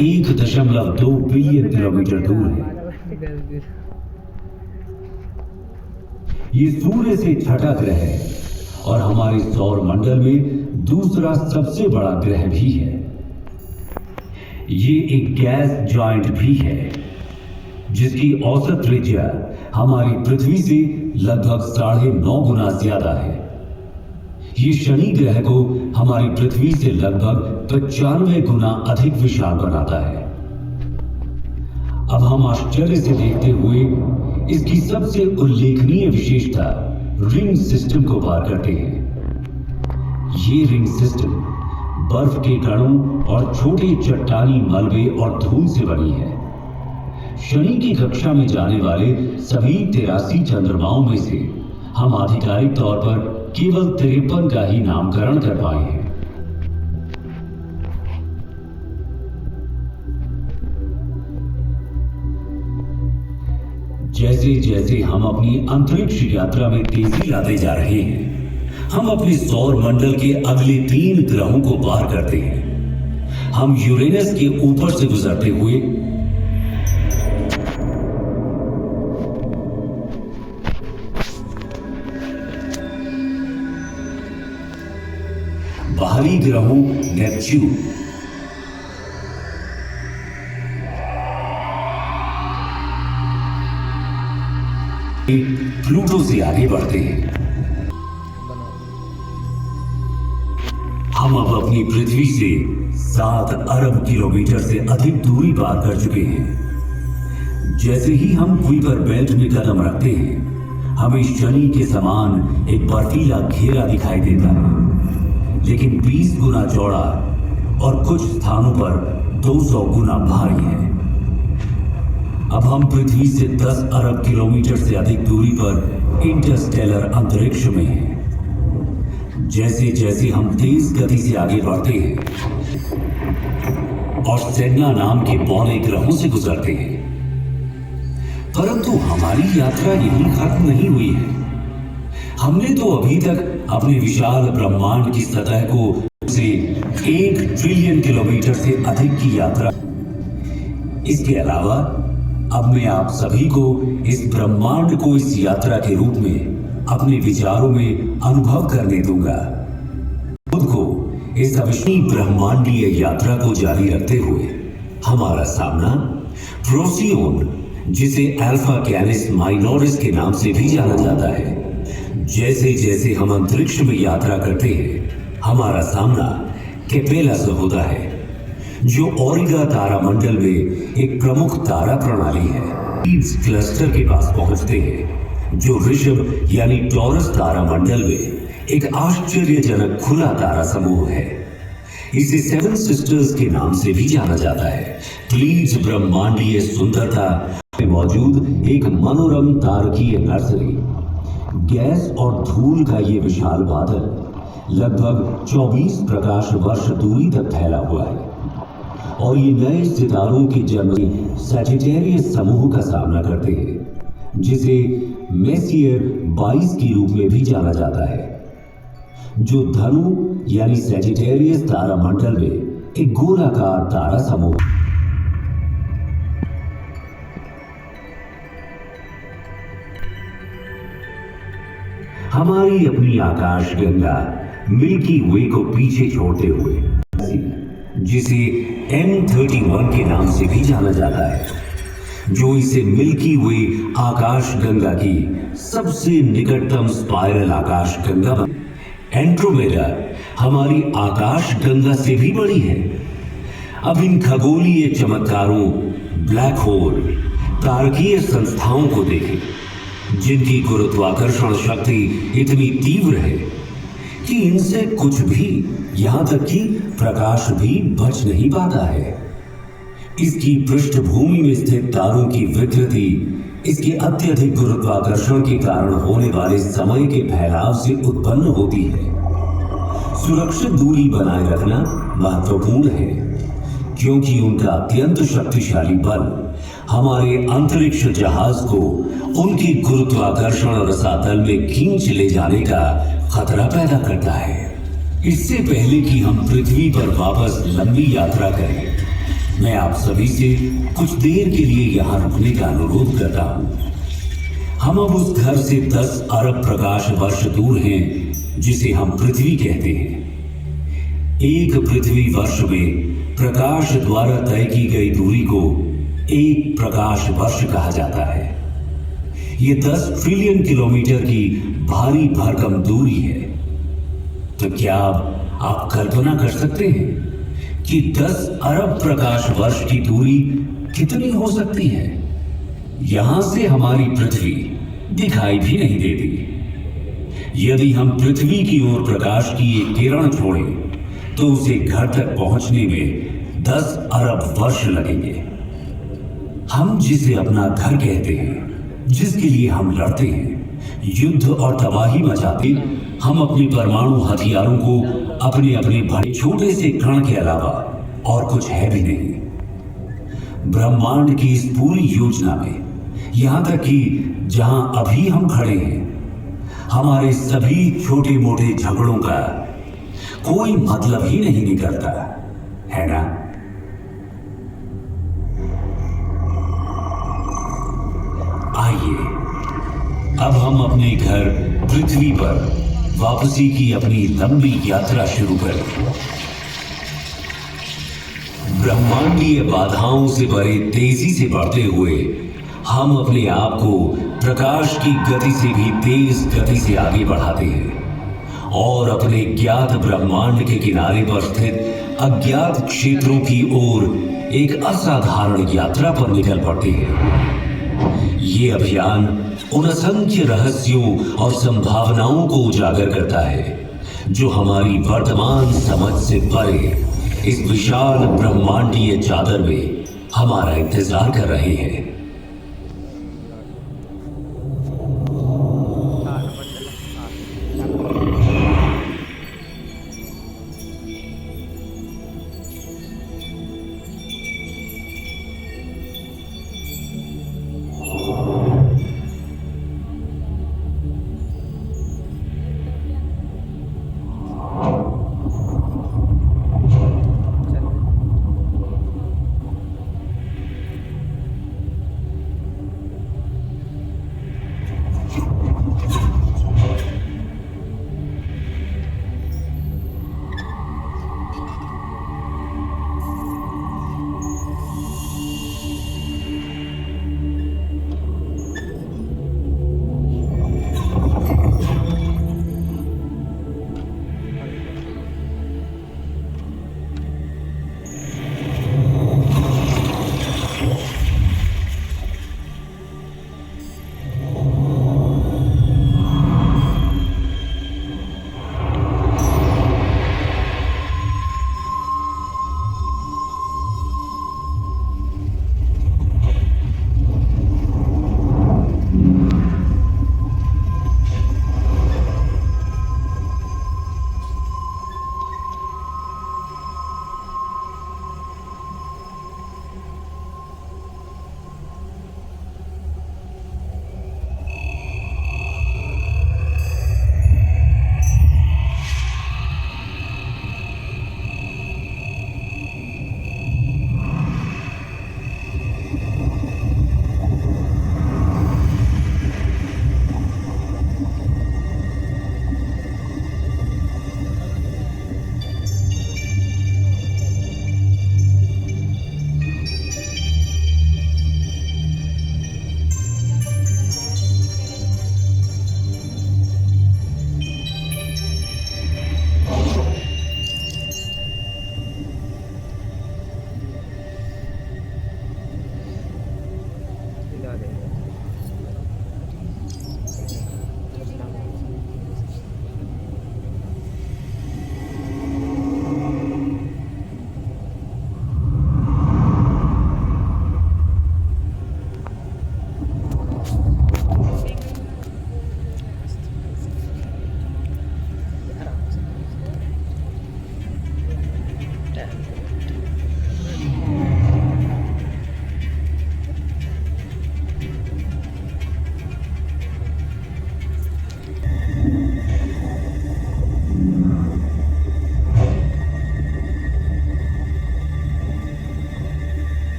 1.2 billion kilometre दूर है। ये सूर्य से छठा ग्रह है और हमारे सौर मंडल में दूसरा सबसे बड़ा ग्रह भी है। ये एक गैस जॉइंट भी है जिसकी औसत त्रिज्या हमारी पृथ्वी से लगभग 9.5 गुना ज्यादा है। ये शनि ग्रह को हमारी पृथ्वी से लगभग 95 गुना अधिक विशाल बनाता है। अब हम आश्चर्य से देखते हुए इसकी सबसे उल्लेखनीय विशेषता रिंग सिस्टम को पार करते हैं। ये रिंग सिस्टम बर्फ के कणों और छोटे चट्टानी मलबे और धूल से बनी है। शनि की कक्षा में जाने वाले सभी 83 चंद्रमाओं में से हम आधिकारिक तौर पर केवल 53 का ही नामकरण कर पाए हैं। जैसे जैसे हम अपनी अंतरिक्ष यात्रा में तेजी लाते जा रहे हैं, हम अपने सौर मंडल के अगले 3 ग्रहों को पार करते हैं। हम यूरेनस के ऊपर से गुजरते हुए बाहरी ग्रहों नेपच्यून, प्लूटो से आगे बढ़ते हैं। हम अब अपनी पृथ्वी से 7 अरब किलोमीटर से अधिक दूरी पार कर चुके हैं। जैसे ही हम कुइपर बेल्ट में कदम रखते हैं, हमें शनि के समान एक बर्फीला घेरा दिखाई देता है, लेकिन 20 गुना चौड़ा और कुछ स्थानों पर 200 गुना भारी है। अब हम पृथ्वी से 10 अरब किलोमीटर से अधिक दूरी पर इंटरस्टेलर अंतरिक्ष में हैं। जैसे जैसे हम तेज गति से आगे बढ़ते हैं और सेडना नाम के बौने ग्रहों से गुजरते हैं, परंतु हमारी यात्रा यहीं खत्म नहीं हुई है। हमने तो अभी तक अपने विशाल ब्रह्मांड की सतह को से 1 ट्रिलियन किलोमीटर से अधिक की यात्रा। इसके अलावा अब मैं आप सभी को इस ब्रह्मांड को इस यात्रा के रूप में अपने विचारों में अनुभव करने दूंगा। खुद को इस अविश्वसनीय ब्रह्मांडीय यात्रा को जारी रखते हुए हमारा सामना प्रोसियोन, जिसे अल्फा कैनिस माइनोरिस के नाम से भी जाना जाता है। जैसे जैसे हम अंतरिक्ष में यात्रा करते हैं, हमारा सामना केपेला से होता है, जो ओरिगा तारामंडल में एक प्रमुख तारा प्रणाली है। लीड्स क्लस्टर के पास पहुंचते हैं, जो ऋषभ यानी टॉरस तारामंडल में एक आश्चर्यजनक खुला तारा समूह है। इसे 7 सिस्टर्स के नाम से भी जाना जाता है। प्लीज ब्रह्मांडीय सुंदरता में मौजूद एक मनोरम तारकीय नर्सरी। गैस और धूल का ये विशाल बादल लगभग 24 प्रकाश वर्ष दूरी तक फैला हुआ है और ये नए सितारों के जन्म सैजिटेरियस समूह का सामना करते हैं, जिसे मेसियर 22 के रूप में भी जाना जाता है, जो धनु यानी सैजिटेरियस तारामंडल में एक गोलाकार तारा समूह। हमारी अपनी आकाश गंगा मिल्की वे को पीछे छोड़ते हुए, जिसे M31 के नाम से भी जाना जाता है, जो इसे मिल्की वे आकाश गंगा की सबसे निकटतम स्पाइरल आकाश गंगा। एंड्रोमेडा हमारी आकाश गंगा से भी बड़ी है। अब इन खगोलीय चमत्कारों, ब्लैक होल, तारकीय संस्थाओं को देखें, जिनकी गुरुत्वाकर्षण शक्ति इतनी तीव्र है कि इनसे कुछ भी, यहां तक कि प्रकाश भी बच नहीं पाता है। इसकी पृष्ठभूमि में स्थित तारों की विकृति इसके अत्यधिक गुरुत्वाकर्षण के कारण होने वाले समय के फैलाव से उत्पन्न होती है। सुरक्षित दूरी बनाए रखना महत्वपूर्ण है, क्योंकि उनका अत्यंत शक्तिशाली बल हमारे अंतरिक्ष जहाज को उनकी गुरुत्वाकर्षण रसातल में खींच ले जाने का खतरा पैदा करता है। इससे पहले कि हम पृथ्वी पर वापस लंबी यात्रा करें, मैं आप सभी से कुछ देर के लिए यहां रुकने का अनुरोध करता हूं। हम अब उस घर से 10 अरब प्रकाश वर्ष दूर हैं जिसे हम पृथ्वी कहते हैं। एक पृथ्वी वर्ष में प्रकाश द्वारा तय की गई दूरी को एक प्रकाश वर्ष कहा जाता है। ये 10 ट्रिलियन किलोमीटर की भारी भरकम दूरी है। तो क्या आप कल्पना कर सकते हैं कि 10 अरब प्रकाश वर्ष की दूरी कितनी हो सकती है? यहां से हमारी पृथ्वी दिखाई भी नहीं देती। यदि हम पृथ्वी की ओर प्रकाश की एक किरण छोड़ें तो उसे घर तक पहुंचने में 10 अरब वर्ष लगेंगे। हम जिसे अपना घर कहते हैं, जिसके लिए हम लड़ते हैं, युद्ध और तबाही मचाते, हम अपने परमाणु हथियारों को अपने अपने बड़े छोटे से कण के अलावा और कुछ है भी नहीं। ब्रह्मांड की इस पूरी योजना में, यहां तक कि जहां अभी हम खड़े हैं, हमारे सभी छोटे मोटे झगड़ों का कोई मतलब ही नहीं निकलता है ना? आइए अब हम अपने घर पृथ्वी पर वापसी की अपनी लंबी यात्रा शुरू करें। ब्रह्मांडीय बाधाओं से भरे तेजी से बढ़ते हुए हम अपने आप को प्रकाश की गति से भी तेज गति से आगे बढ़ाते हैं और अपने ज्ञात ब्रह्मांड के किनारे पर स्थित अज्ञात क्षेत्रों की ओर एक असाधारण यात्रा पर निकल पड़ते हैं। ये अभियान उन असंख्य रहस्यों और संभावनाओं को उजागर करता है जो हमारी वर्तमान समझ से परे इस विशाल ब्रह्मांडीय चादर में हमारा इंतजार कर रहे हैं।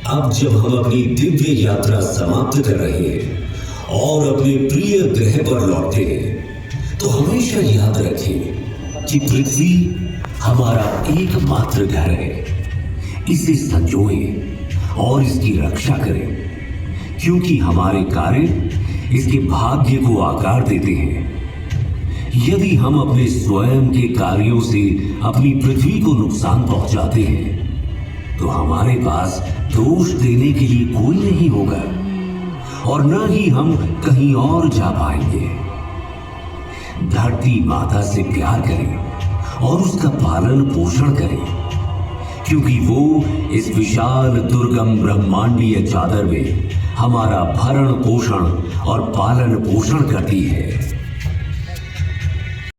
अब जब हम अपनी दिव्य यात्रा समाप्त कर रहे हैं और अपने प्रिय ग्रह पर लौटते हैं, तो हमेशा याद रखें कि पृथ्वी हमारा एकमात्र घर है। इसे संजोएं और इसकी रक्षा करें, क्योंकि हमारे कार्य इसके भाग्य को आकार देते हैं। यदि हम अपने स्वयं के कार्यों से अपनी पृथ्वी को नुकसान पहुंचाते हैं, तो हमारे पास दोष देने के लिए कोई नहीं होगा और न ही हम कहीं और जा पाएंगे। धरती माता से प्यार करें और उसका पालन पोषण करें, क्योंकि वो इस विशाल दुर्गम ब्रह्मांडीय चादर में हमारा भरण पोषण और पालन पोषण करती है।